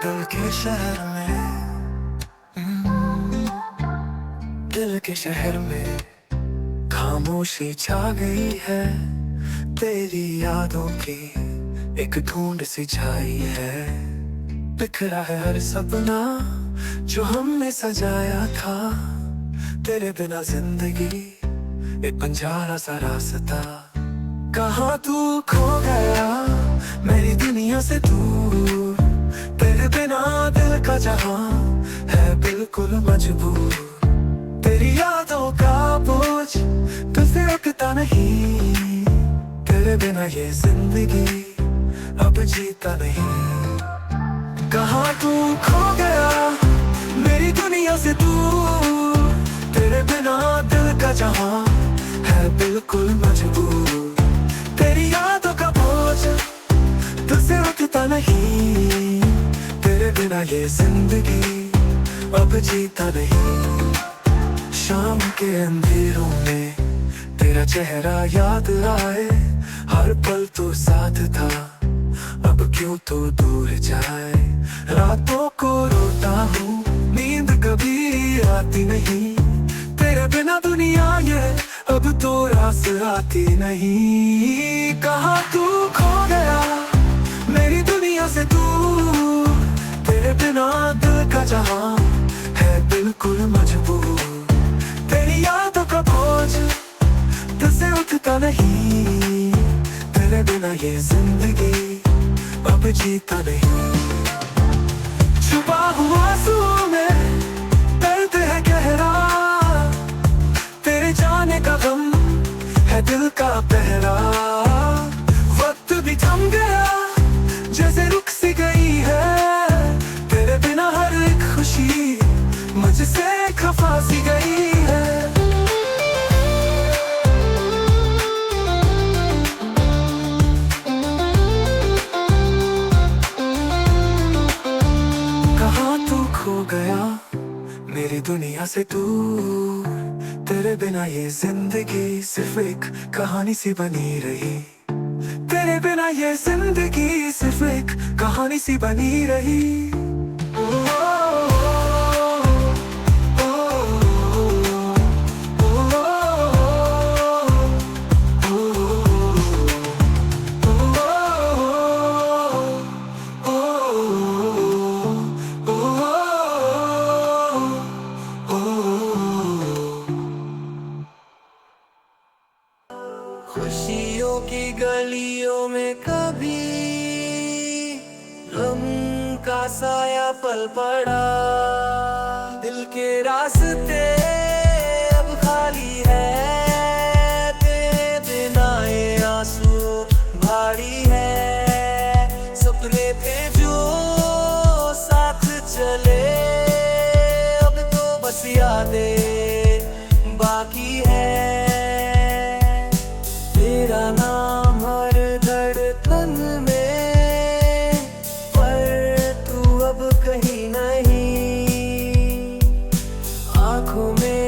दिल के शहर में, दिल के शहर में खामोशी छा गई है। तेरी यादों की एक ढूंढ सी छाई है। बिखरा है हर सपना जो हमने सजाया था। तेरे बिना जिंदगी एक बंजारा सा रास्ता। कहाँ तू खो गया मेरी दुनिया से दूर। तेरे बिना दिल का जहां है बिल्कुल मजबूर। तेरी यादों का बोझ तुझसे उठता नहीं। तेरे बिना ये जिंदगी अब जीता नहीं। कहाँ तू खो गया मेरी दुनिया से दूर। तेरे बिना दिल का जहां है बिल्कुल मजबूर। तेरी यादों का बोझ तुझसे उठता नहीं। तेरे बिना ये जिंदगी अब जीता नहीं। शाम के अंधेरों में तेरा चेहरा याद आए। हर पल तो साथ था अब क्यों तो दूर जाए। रातों को रोता हूँ नींद कभी आती नहीं। तेरे बिना दुनिया ये अब तो रास आती नहीं। कहाँ तू खो गया मेरी दुनिया से दूर। तेरे बिना दिल का जहां है बिल्कुल मजबूर। तेरी यादों का बोझ तुझसे उठता नहीं। तेरे बिना ये जिंदगी अब जीता नहीं। छुपा हुआ आंसू में दर्द है गहरा। तेरे जाने का गम है दिल का पहरा। वक्त भी थम गया जैसे रुक सी गई है। तेरे बिना हर एक खुशी मुझसे खफा सी गई है। कहाँ तू खो गया मेरी दुनिया से दूर। तेरे बिना ये जिंदगी सिर्फ एक कहानी सी बनी रही। तेरे बिना ये जिंदगी सिर्फ एक कहानी सी बनी रही। खुशियों की गलियों में कभी गम का साया पल पड़ा। दिल के रास्ते अब खाली है। तेरे बिना ये आंसू भारी है। सपने थे जो साथ चले अब तो बस यादें बाकी है। तेरा नाम हर धड़कन में पर तू अब कहीं नहीं। आँखों में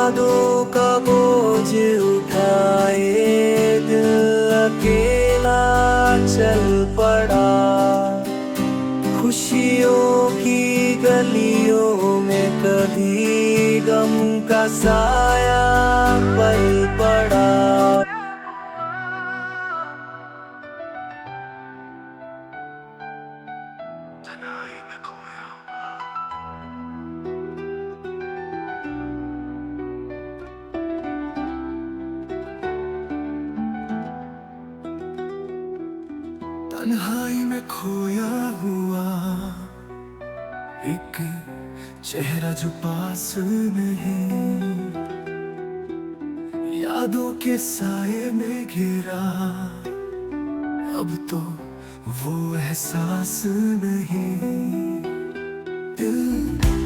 यादों का बोझ उठाए दिल अकेला चल पड़ा। खुशियों की गलियों में कभी गम का साया पल पड़ा। तन्हाई में खोया हुआ एक चेहरा जो पास नहीं, यादों के साए में घिरा। अब तो वो एहसास नहीं। दिल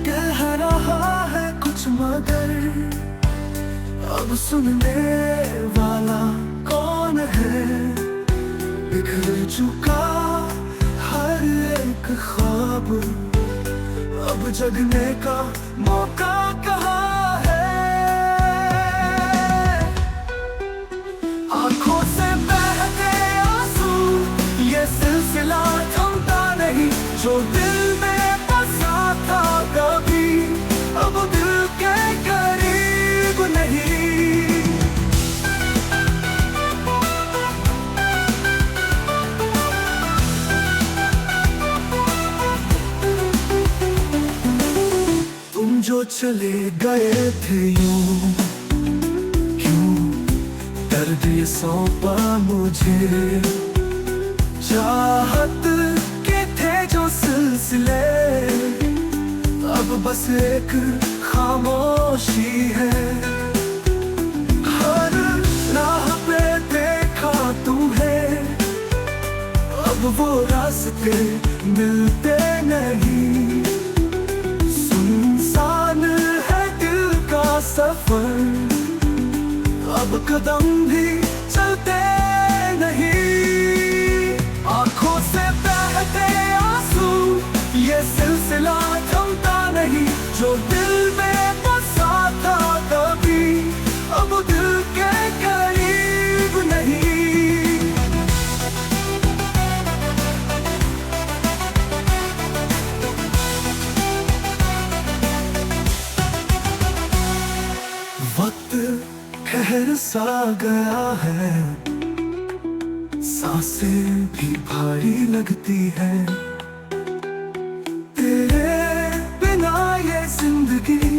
कह रहा है कुछ मगर अब सुनने वाला कौन है। बिखर चुका हर एक ख्वाब, अब जगने का मौका कहाँ है। आंखों से बहते आंसू, ये सिलसिला थमता नहीं। जो दिल में बसा था कभी, अब दिल के करीब नहीं। जो चले गए थे यूं क्यों दर्द ये सौंपा मुझे। चाहत के थे जो सिलसिले, अब बस एक खामोशी है। हर राह पे देखा तुम्हें, अब वो रास्ते मिलते नहीं। सफर अब कदम भी चलते नहीं। आंखों से बहते आंसू, ये सिलसिला थमता नहीं। जो दिल में बसा था कभी, अब दिल के करीब नहीं। वक्त ठहर सा गया है, सांसें भी भारी लगती है। तेरे बिना ये जिंदगी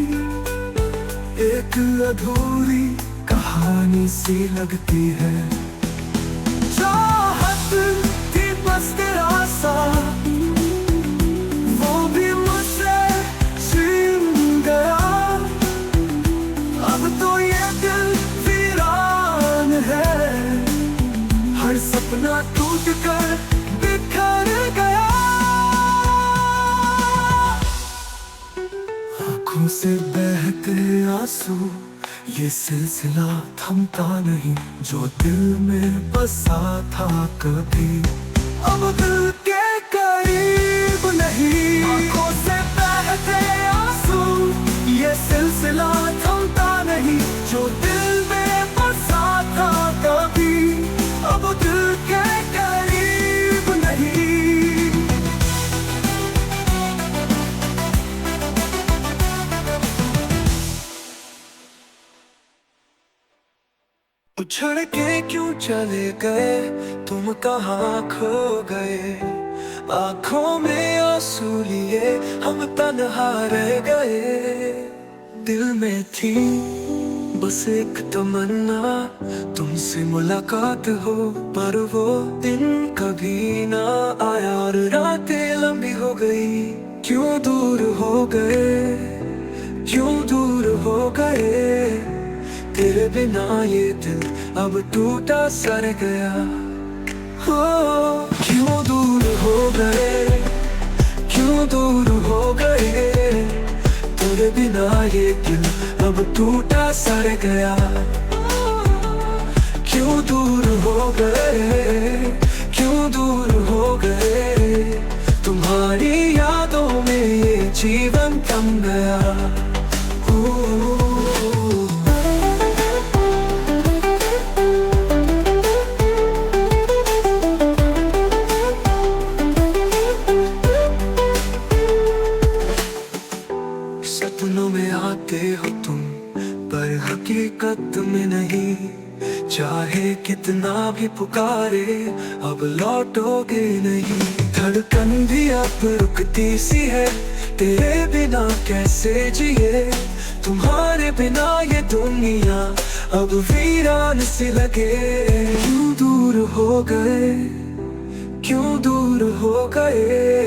एक अधूरी कहानी सी लगती है। चाहत थी बस तेरा साथ, वो भी मुझसे छीन गया। अब तो ये दिल वीरान है, हर सपना टूट कर बिखर गया। आंखों से बहते आंसू, ये सिलसिला थमता नहीं। जो दिल में बसा था कभी, अब दिल के करीब नहीं। आंखों से बहते आंसू, ये सिलसिला थमता नहीं। जो दिल में बसा था कभी, अब दिल के करीब नहीं। उछड़ के क्यों चले गए तुम, कहाँ खो गए। आँखों में आंसू लिए हम तन्हा रह गए। दिल में थी बस एक तमन्ना, तुमसे मुलाकात हो, पर वो दिन कभी ना आया। और रातें लंबी हो गई, क्यों दूर हो गए, क्यों दूर हो गए। तेरे बिना ये दिल अब टूटा सर गया। हो क्यों दूर हो गए, क्यों दूर हो गए। तेरे बिना ये दिल अब टूटा सड़ गया। क्यों दूर हो गए, क्यों दूर हो गए। तुम्हारी यादों में ये जीवन थम गया। हकीकत में नहीं। चाहे कितना भी पुकारे अब लौटोगे नहीं। धड़कन भी अब रुकती सी है, तेरे बिना कैसे जिए। तुम्हारे बिना ये दुनिया अब वीरान सी लगे। क्यों दूर हो गए, क्यों दूर हो गए।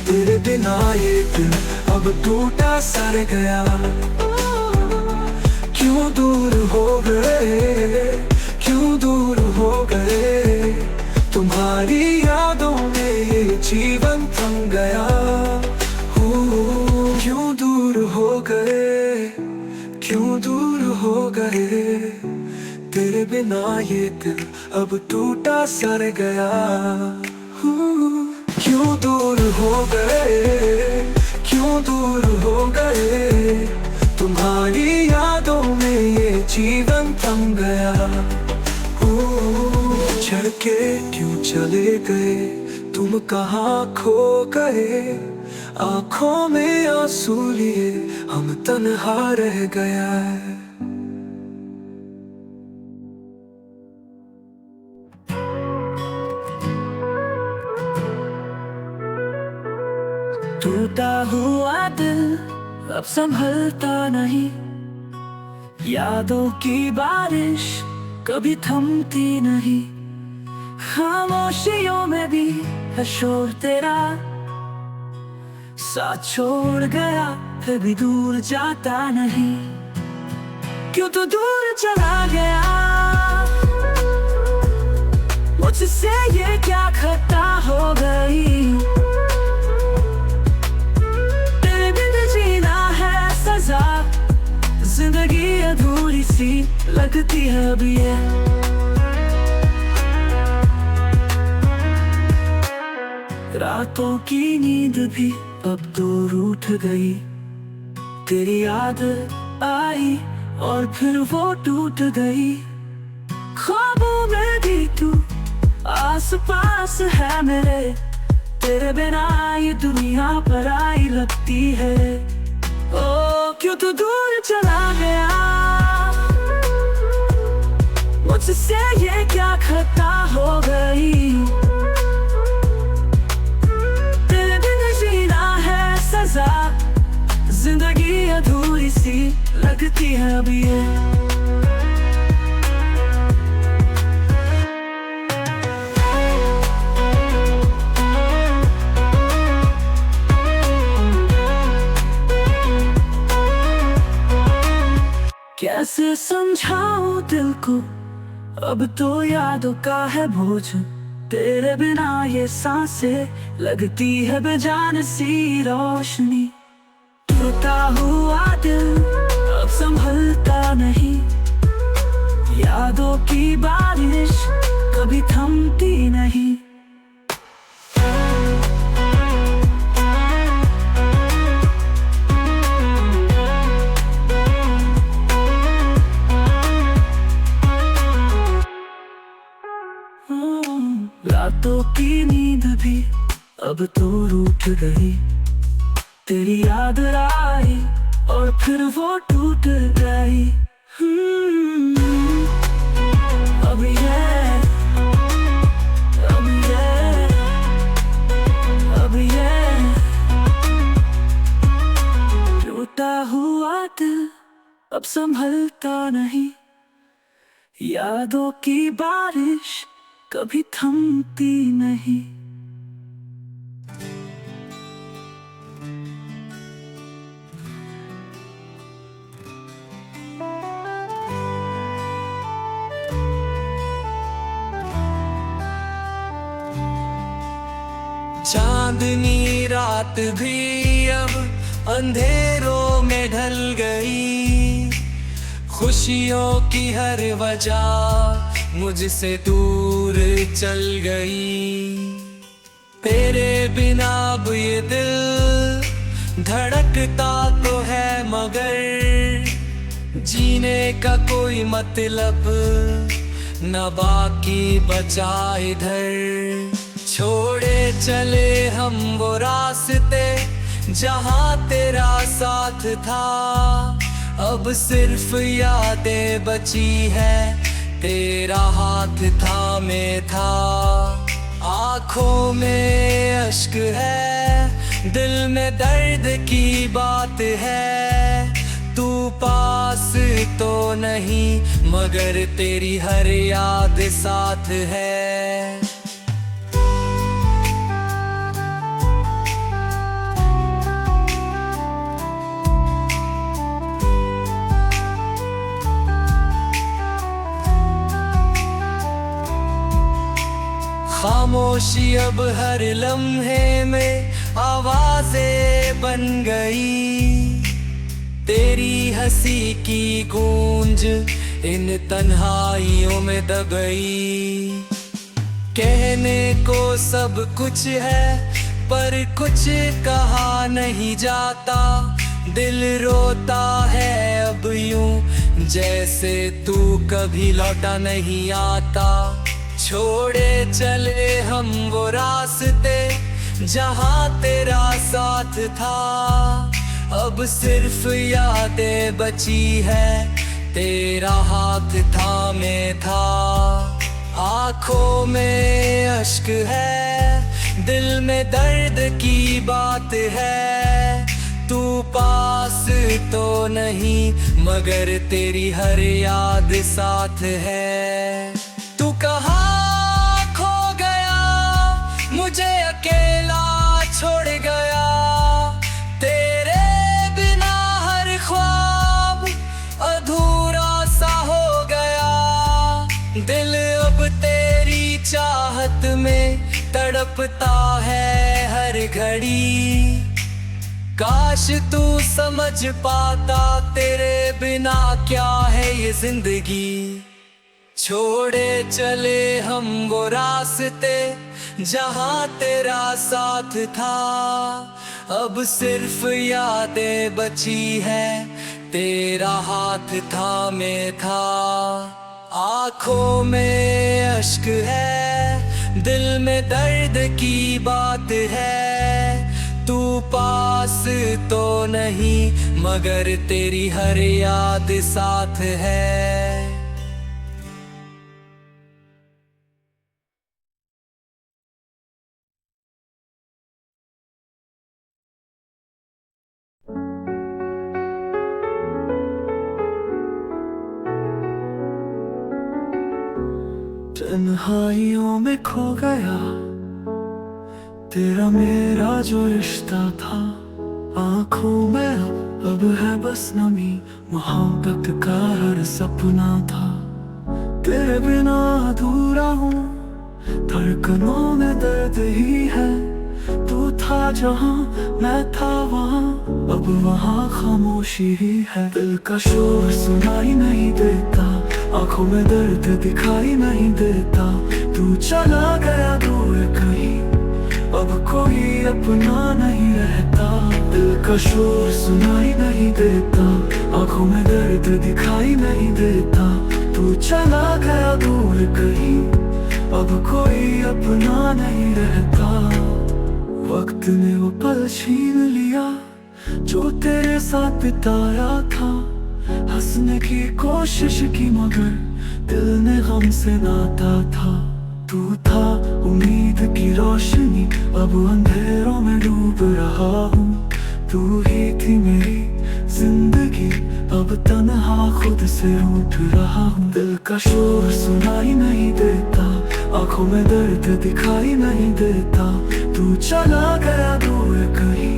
तेरे बिना ये दिल अब टूटा सा रह गया। क्यों दूर हो गए, क्यों दूर हो गए। तुम्हारी यादों में ये जीवन थम गया। क्यों दूर हो गए, क्यों दूर हो गए। तेरे बिना ये दिल अब टूटा सा रह गया। क्यों दूर हो गए, क्यों दूर हो गए। तुम्हारी यादों में ये जीवन थम गया। छड़ के क्यों चले गए, तुम कहाँ खो गए। आँखों में आंसू लिए हम तन्हा रह गया। टूटा हुआ दिल अब संभलता नहीं। यादों की बारिश कभी थमती नहीं। खामोशियों में भी है शोर तेरा। साथ छोड़ गया फिर भी दूर जाता नहीं। क्यों तू दूर चला गया, मुझसे ये क्या खता हो गई। तेरे बिन जीना है सजा, जिंदगी अधूरी सी लगती है अब ये। रातों की नींद भी अब दूर उठ गई। तेरी याद आई और फिर वो टूट गई। ख्वाबों में भी तू आस पास है मेरे। तेरे बिना ये दुनिया पराई लगती है। ओ क्यों तू दूर चला गया, मुझसे ये क्या खता हो गई। तेरे बिन जीना है सजा, जिंदगी अधूरी सी लगती है अब ये। कैसे समझाऊं दिल को, अब तो यादों का है बोझ। तेरे बिना ये सांसें लगती है बेजान सी रोशनी। टूटा हुआ दिल अब संभलता नहीं। यादों की बारिश कभी थमती नहीं। रातों की नींद भी अब तो रूठ गई। तेरी याद आई और फिर वो टूट गई। अब ये टूटा हुआ दिल अब संभलता नहीं। यादों की बारिश कभी थमती नहीं। चांदनी रात भी अब अंधेरों में ढल गई। खुशियों की हर वजह मुझसे दूर चल गई। तेरे बिना अब ये दिल धड़कता तो है मगर जीने का कोई मतलब न बाकी बचा इधर। छोड़े चले हम वो रास्ते जहाँ तेरा साथ था। अब सिर्फ यादें बची है, तेरा हाथ थामे था। आँखों में अश्क है, दिल में दर्द की बात है। तू पास तो नहीं मगर तेरी हर याद साथ है। खामोशी अब हर लम्हे में आवाजें बन गई। तेरी हंसी की गूंज इन तन्हाइयों में दब गई। कहने को सब कुछ है पर कुछ कहा नहीं जाता। दिल रोता है अब यूं जैसे तू कभी लौटा नहीं आता। छोड़े चले हम वो रास्ते जहाँ तेरा साथ था। अब सिर्फ यादें बची है, तेरा हाथ थामे था। आँखों में अश्क है, दिल में दर्द की बात है। तू पास तो नहीं मगर तेरी हर याद साथ है। तू कहाँ खो गया, मुझे अकेला छोड़ गया। तेरे बिना हर ख्वाब अधूरा सा हो गया। दिल अब तेरी चाहत में तड़पता है हर घड़ी। काश तू समझ पाता तेरे बिना क्या है ये जिंदगी। छोड़े चले हम वो रास्ते जहाँ तेरा साथ था। अब सिर्फ यादें बची है, तेरा हाथ थामे था। आँखों में अश्क है, दिल में दर्द की बात है। तू पास तो नहीं मगर तेरी हर याद साथ है। तन्हाइयों में खो गया तेरा मेरा जो रिश्ता था। आँखों में अब है बस नमी, मोहब्बत का हर सपना था। तेरे बिना अधूरा हूँ, धड़कनों में दर्द ही है। तू था जहाँ मैं था वहाँ, अब वहाँ खामोशी ही है। दिल का शोर सुनाई नहीं देता, आँखों में दर्द दिखाई नहीं देता। तू चला गया दूर कहीं, अब कोई अपना नहीं रहता। दिल का शोर सुनाई नहीं देता, आँखों में दर्द दिखाई नहीं देता। तू चला गया दूर कहीं, अब कोई अपना नहीं रहता। वक्त ने वो पल छीन लिया जो तेरे साथ बिताया था। हंसने की कोशिश की मगर दिल ने गम से नाता था। तू था उम्मीद की रोशनी, अब अंधेरों में डूब रहा हूँ। तू ही थी मेरी जिंदगी, अब तन्हा खुद से रूठ रहा हूँ। दिल का शोर सुनाई नहीं देता, आँखों में दर्द दिखाई नहीं देता। तू चला गया दूर कहीं,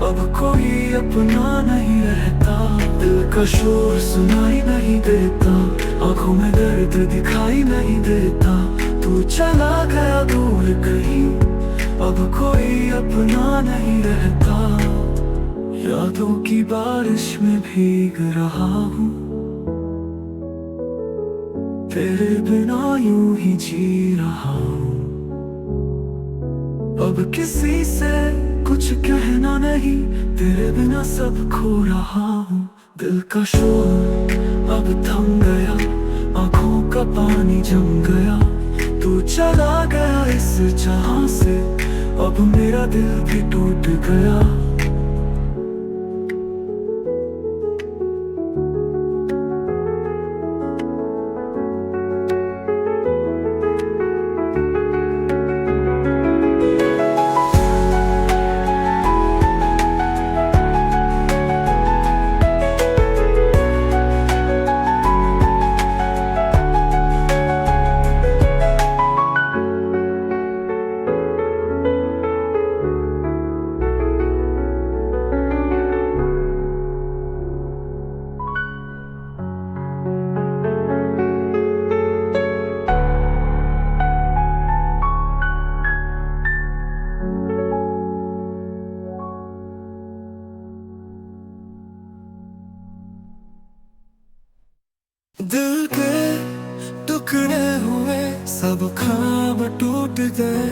अब कोई अपना नहीं रहता। दिल का शोर सुनाई नहीं देता, आँखों में दर्द दिखाई नहीं देता। तू चला गया दूर कहीं, अब कोई अपना नहीं रहता। यादों की बारिश में भीग रहा हूँ, तेरे बिना यूं ही जी रहा हूँ। अब किसी से कुछ कहना नहीं, तेरे बिना सब खो रहा हूँ। दिल का शोर अब थम गया, आँखों का पानी जम गया। तू चला गया इस जहां से, अब मेरा दिल भी टूट गया। दिल के टुकड़े हुए, सब ख्वाब टूट गए।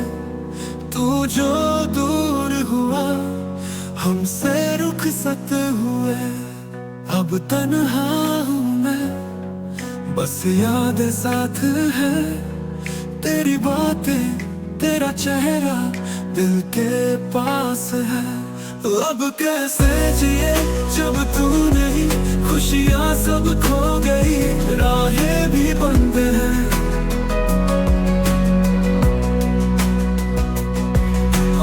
तू जो दूर हुआ, हमसे रुखसत हुए। अब तन्हा हूँ मैं, बस याद साथ है। तेरी बातें, तेरा चेहरा दिल के पास है। अब कैसे जिए जब तू नहीं, खुशियाँ सब खो गई, राहें भी बंद हैं।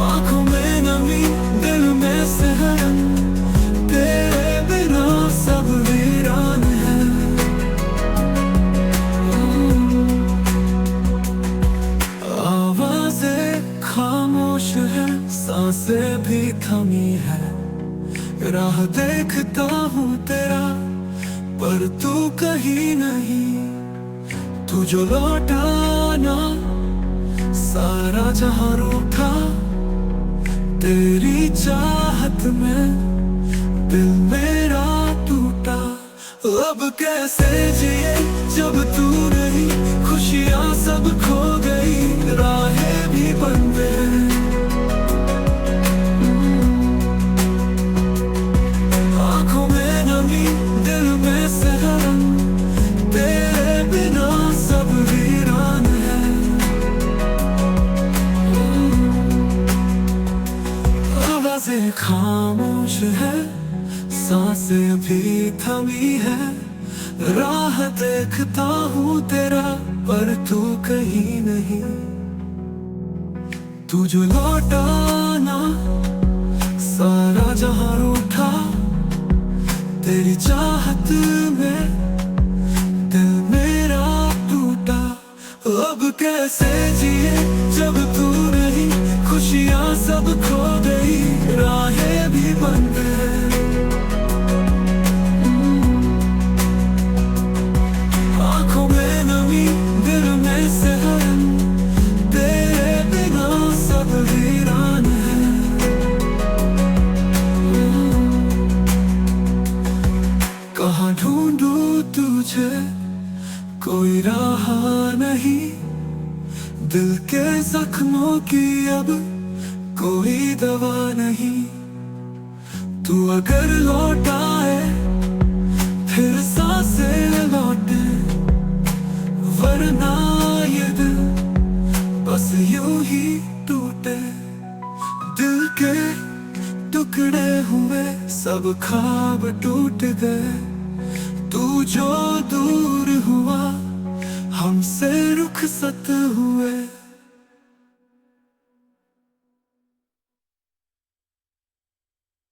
आँखों में नमी, दिल में सहम, तेरे बिना सब वीरान है। आवाज़ें खामोश है, सांसें भी थमी है। राह देखता हूँ तेरा, पर तू कहीं नहीं। तू जो लौटा ना, सारा जहां रूठा। तेरी चाहत में दिल मेरा टूटा। अब कैसे जिए जब तू नहीं, खुशियाँ सब खो गई, राहें भी बंद हैं। आँखों में नमी, दिल में सहम, तेरे बिना सब वीरान है। आवाज़ें खामोश है, सांसें भी थमी है। राह देखता हूँ तेरा, पर तू कहीं नहीं। तू जो लौटा ना, सारा जहां रूठा। तेरी चाहत में दिल मेरा टूटा। अब कैसे जिए जब तू नहीं, खुशियाँ सब खो गई, राहें भी बंद हैं। आँखों में नमी, दिल में सहम, तेरे बिना सब वीरान है। कहाँ ढूंढूं तुझे, कोई राह नहीं। दिल के जख्मों की अब कोई दवा नहीं। तू अगर लौट आए, फिर सांसें लौटे, वरना ये दिल बस यूं ही टूटे। दिल के टुकड़े हुए, सब ख्वाब टूट गए। तू जो दूर हुआ, हमसे रुखसत हुए।